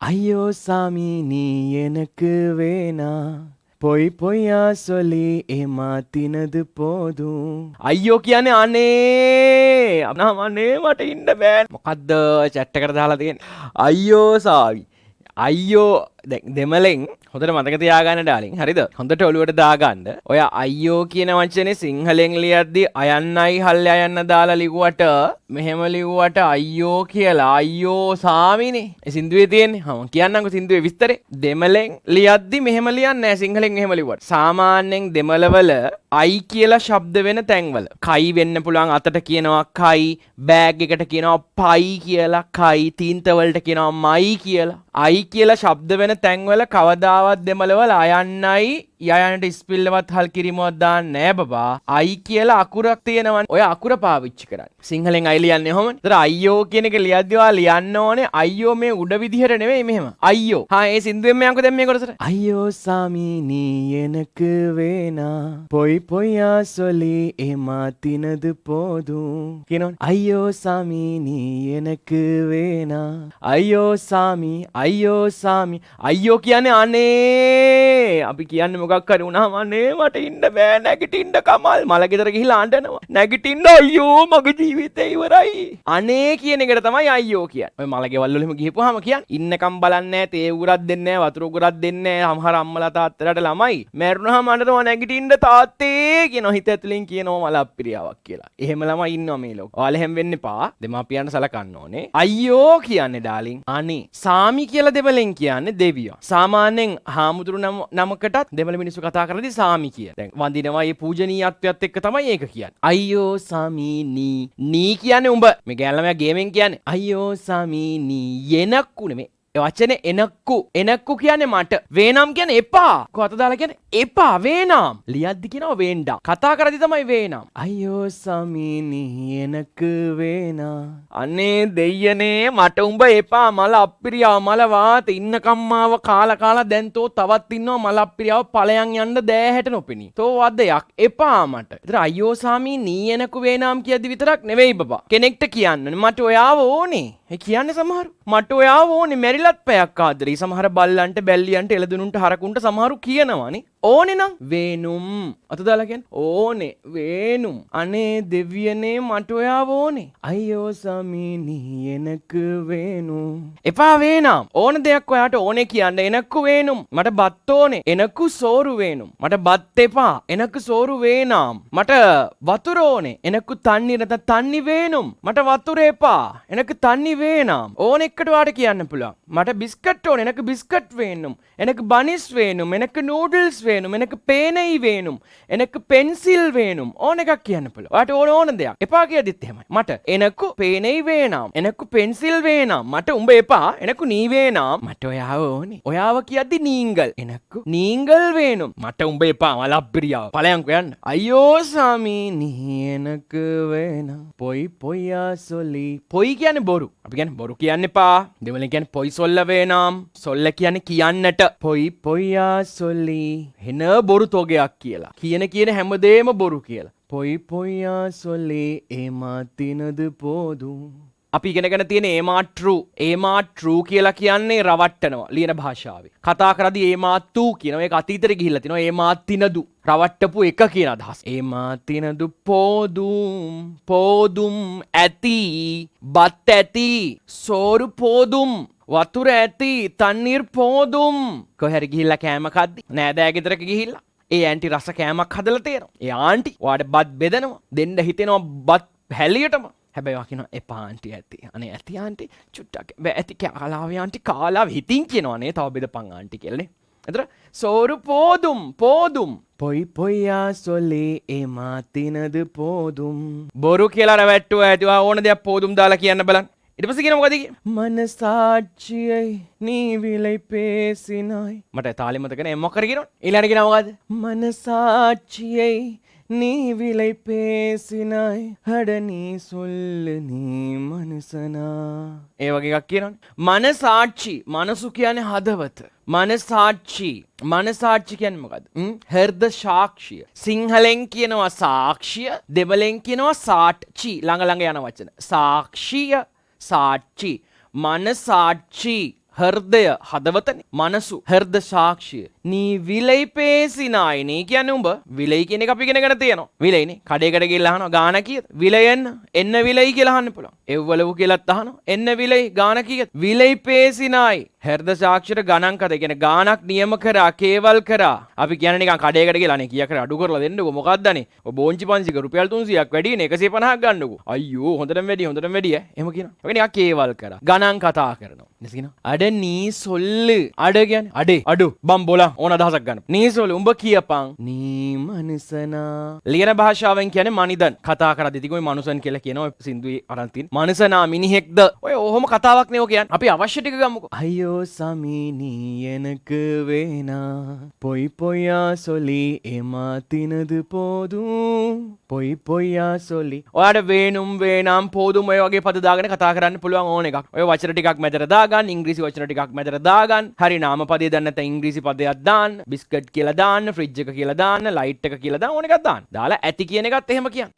අයියෝ සාමි නී එනක වේනා පොයි පොයා සොලි එමා තිනද පොදු. අයියෝ කියන්නේ අනේ අනේ මට ඉන්න බෑ. මොකද්ද chat එකට දාලා තියෙන්නේ? අයියෝ සාමි. අයියෝ දෙමලෙන් හොඳට මතක තියාගන්න ඩාලින්. හරිද? හොඳට ඔලුවට දාගන්න. ඔය අයියෝ කියන වචනේ සිංහලෙන් ලියද්දි අයන්නයි හල්ල අයන්න දාලා ලිව්වට මෙහෙම ලිව්වට අයියෝ කියලා අයියෝ සාමිනේ. ඒ සින්දුවේ තියෙන්නේ. මම කියන්නම්කෝ සින්දුවේ විස්තරේ. දෙමලෙන් ලියද්දි මෙහෙම ලියන්නේ නැහැ සිංහලෙන් මෙහෙම ලිව්වට. සාමාන්‍යයෙන් දෙමළවල අයි කියලා ශබ්ද වෙන තැන්වල කයි වෙන්න පුළුවන්. අතට කියනවා කයි, බෑග් එකට කියනවා පයි කියලා, කයි තීන්ත වලට කියනවා මයි කියලා. අයි කියලා ශබ්ද වෙන තැන්වල කවදාවත් දෙමළවල අයන්නයි යයන්ට ස්පිල්ලවත් හල් කිරීමවත් දාන්නේ නැහැ බබා. අයි කියලා අකුරක් තියෙනවනේ. ඔය අකුර පාවිච්චි කරන්නේ. සිංහලෙන් අයි ලියන්නේ කොහොමද? ඒතර අයියෝ කියන එක ලියද්දී ඔයා ලියන්න ඕනේ අයියෝ මේ උඩ විදිහට නෙවෙයි මෙහෙම. අයියෝ. හා ඒ සින්දුවෙන් මයන්කෝ දැන් මේ කොටසට. අයියෝ සාමි නී එනක වේනා පොයි පොයා සොලි එමා තිනද පොදු කියනවනේ. අයියෝ සාමි නී එනක වේනා අයියෝ සාමි අයියෝ සාමි. අයියෝ කියන්නේ අනේ අපි කියන්නේ මොකක් හරි වුණාම අනේ මට ඉන්න බෑ නැගිටින්න කමල් මල ගෙදර ගිහිල්ලා අඬනවා නැගිටින්න අයියෝ මගේ ජීවිතේ ඉවරයි අනේ කියන එකට තමයි අයියෝ කියන්නේ. ඔය මල ගෙවල් වල එහෙම ගිහපුවාම කියන්නේ ඉන්නකම් බලන්නේ නැහැ තේ උගුරක් දෙන්නේ නැහැ වතුර උගුරක් දෙන්නේ නැහැ සමහර අම්මලා තාත්තලාට ළමයි මැරුණාම අඬනවා නැගිටින්න තාත්තේ කියනවා හිත ඇතුලින් කියනවා මල අප්පිරියාවක් කියලා. එහෙම ළමයි ඉන්නවා මේ ලෝකේ. ඔයාලා එහෙම වෙන්න එපා. දෙමාපියන්ට සලකන්න ඕනේ. අයියෝ කියන්නේ ඩාලින් අනේ. සාමි කියලා දෙමළෙන් කියන්නේ දෙවියෝ. සාමාන්‍යයෙන් හාමුදුරු නමකටත් දෙමළ මිනිස්සු කතා කරද්දී සාමි කිය. දැන් වඳිනවා මේ පූජනීයත්වයත් එක්ක තමයි ඒක කියන්නේ. අයියෝ සාමි නී කියන්නේ උඹ. මේ ගෑනළමයා ගේමෙන් කියන්නේ. අයියෝ සාමි නී එනක්කු නෙමෙයි. ඒ වචනේ එනක්කු කියන්නේ මට. වේනම් කියන්නේ එපා. කොහොත දාලා කියන්නේ එපා වේනම්. ලියද්දි කියනවා වේන්ඩා. කතා කරද්දි තමයි වේනම්. අයියෝ සාමි නී එනක වේනා. අනේ දෙයනේ මට උඹ එපා මල අප්පිරියාව මල වාත ඉන්නකම්මාව කාලා දැන් තෝ තවත් ඉන්නවා මල අප්පිරියාව ඵලයන් යන්න දෑහැට නොපෙනී. තෝ වදයක් එපා මට. ඒතර අයියෝ සාමි නී එනකු වේනම් කියද්දි විතරක් නෙවෙයි බබා. කෙනෙක්ට කියන්න මට ඔයාව ඕනේ. ඒ කියන්නේ සමහරු මට ඔයාව ඕනේ මැරිලත් පැයක් ආදරේ. සමහර බල්ලන්ට බැල්ලියන්ට එළදෙනුන්ට හරකුන්ට සමහරු කියනවානේ. ඕනේ නම් වේනුම් අත දාලා කියන්නේ ඕනේ වේනුම්. අනේ දෙවියනේ මට ඔයාව ඕනේ. අයියෝ සාමි නී එනක වේනුම්. එපා වේනම්. ඕන දෙයක් ඔයාට ඕනේ කියන්න එනක්කු වේනුම්. මට බත් ඕනේ. එනක්කු සෝරු වේනුම්. මට බත් එපා. එනක්කු සෝරු වේනම්. මට වතුර ඕනේ. එනක්කු තන්නි නැත තන්නි වේනුම්. මට වතුර එපා. එනක්කු තන්නි වේනම්. ඕන එක්කට ඔයාට කියන්න පුළුවන්. මට බිස්කට් ඕනේ. එනක්කු බිස්කට් වේනුම්. එනක්කු බනිස් වේනුම්. එනක්කු නූඩල්ස් වේනුම්. එනක පේනයි වේනුම්. එනක පෙන්සිල් වේනුම්. ඕන එකක් කියන්න පුළුවන්. ඔයාට ඕන දෙයක්. එපා කියද්දිත් එහෙමයි. මට එනකු පේනයි වේනම්. එනකු පෙන්සිල් වේනම්. මට උඹ එපා. එනකු නී වේනම්. මට ඔයාව ඕනේ. ඔයාව කියද්දි නීංගල්. එනකු නීංගල් වේනුම්. මට උඹ එපා. මල අප්පිරියාව. ඵලයන්කෝ යන්න. අයියෝ සාමි නී එනක වේනම්. පොයි පොයා සොලි. පොයි කියන්නේ බොරු. අපි කියන්නේ බොරු කියන්න එපා. දෙමළෙන් කියන්නේ පොයි සොල්ල වේනම්. සොල්ල කියන්නේ කියන්නට. පොයි පොයා සොලි. හෙන බොරු තෝගයක් කියලා. කියන හැමදේම බොරු කියලා. පොයි පොයා සොලි එමා තිනද පොදු. අපි ඉගෙනගෙන තියෙන ඒමා ට්‍රූ කියලා කියන්නේ රවට්ටනවා ලියන භාෂාවේ. කතා කරද්දී ඒමා තු කියනවා. ඒක අතීතෙට ගිහිල්ලා තිනවා. ඒමා තිනදු රවට්ටපු එක කියන අදහස. ඒමා තිනදු පොදුම් ඇති බත් ඇති සෝරු පොදුම් වතුර ඇති තන්නීර් පොදුම්. කොහරි ගිහිල්ලා කෑම කද්දි නෑදෑ ගෙදරක ගිහිල්ලා ඒ ඇන්ටි රස කෑමක් හදලා තියෙනවා. ඒ ආන්ටි ඔයාට බත් බෙදනවා. දෙන්න හිතෙනවා බත් හැලියටම. හැබැයි ඔයා කියනවා එපා ආන්ටි ඇති. අනේ ඇති ආන්ටි චුට්ටක් බෑ ඇති කාලාවේ ආන්ටි කාලාව හිතින් කියනවා නේ තව බෙදපන් ආන්ටි කියලානේ. එතන සෝරු පොදුම් පොයි පොයා සොලි එමා තිනද පොදුම්. බොරු කියලා රවට්ටුවා ඇති. ඔයා ඕන දෙයක් පොදුම් දාලා කියන්න බලන්න. ඊට පස්සේ කියන මොකද කියන්නේ? මනසාච්චියයි නී විලයි පේසිනයි. මට තාලෙ මතක නෑ මොකක් කර කියනවනේ. ඊළඟට කියනවා මොකද? මනසාච්චියයි නී විලයි පේසිනයි හඩනී සොල්ලනී මනසනා. ඒ වගේ එකක් කියනවනේ. මනසාච්චි මනසු කියන්නේ හදවත. මනසාච්චි කියන්නේ මොකද්ද? හෘද සාක්ෂිය. සිංහලෙන් කියනවා සාක්ෂිය, දෙමළෙන් කියනවා සාට්චි. ළඟ යන වචන. සාක්ෂිය සාච්චි මනසාච්චි හෘදය හදවතනේ. මනසු හෘද සාක්ෂිය. නී විලයි පේසිනායි. නේ කියන්නේ උඹ විලයි කියන එක අපි ඉගෙනගෙන තියෙනවා. විලයිනේ. කඩේකට ගිහලා අහනවා ගාන කීයද? විලයෙන් එන්න විලයි කියලා අහන්න පුළුවන්. එව්වලව කියලාත් අහනවා. එන්න විලයි ගාන කීයද? විලයි පේසිනායි. හෘද සාක්ෂියට ගණන් කත කියන්නේ ගානක් නියම කරා කේවල් කරා. අපි කියන්නේ නිකන් කඩේකට ගිහලා නේ කීයක් කර අඩු කරලා දෙන්නකෝ මොකක්දනේ. ඔය බෝංචි පන්සික රුපියල් 300ක් වැඩිනේ 150ක් ගන්නකෝ. අයියෝ හොඳටම වැඩි වැඩි එහෙම කියනවා. ඒක නිකන් කේවල් කරා. ගණන් කතා කරනවා. නේද කියනවා. අඩ නී සොල්ල. අඩ කියන්නේ අඩේ අඩු බම් බොලා ඕන අදහසක් ගන්න. නී සොල්ල උඹ කියපන්. නී මනසනා. ලියන භාෂාවෙන් කියන්නේ මනිදන්. කතා කරද්දී ඉතින් ඔය මනුසන් කියලා කියනවා සින්දුවේ අරන් තියෙන. මනසනා මිනිහෙක්ද. ඔය ඔහොම කතාවක් නේ ඔය කියන්නේ. අපි අවශ්‍ය ටික ගමුකෝ. අයියෝ සාමි නී එනක වේනා. පොයි පොයා සොලි එමා තිනද පොදු. පොයි පොයා සොලි. ඔයාට වේනුම් වේනම් පොදුම ඔය වගේ පද දාගෙන කතා කරන්න පුළුවන් ඕන එකක්. ඔය වචන ටිකක් මැදට දාගන්න, ඉංග්‍රීසි වචන ටිකක් මැදට දාගන්න. හරි නාම පදේ දන්නේ නැත්නම් ඉංග්‍රීසි පදයක් දාන්න, බිස්කට් කියලා දාන්න, ෆ්‍රිජ් එක කියලා දාන්න, ලයිට් එක කියලා දාන්න ඕන එකක් දාන්න. දාලා ඇති කියන එකත් එහෙම කියන්න.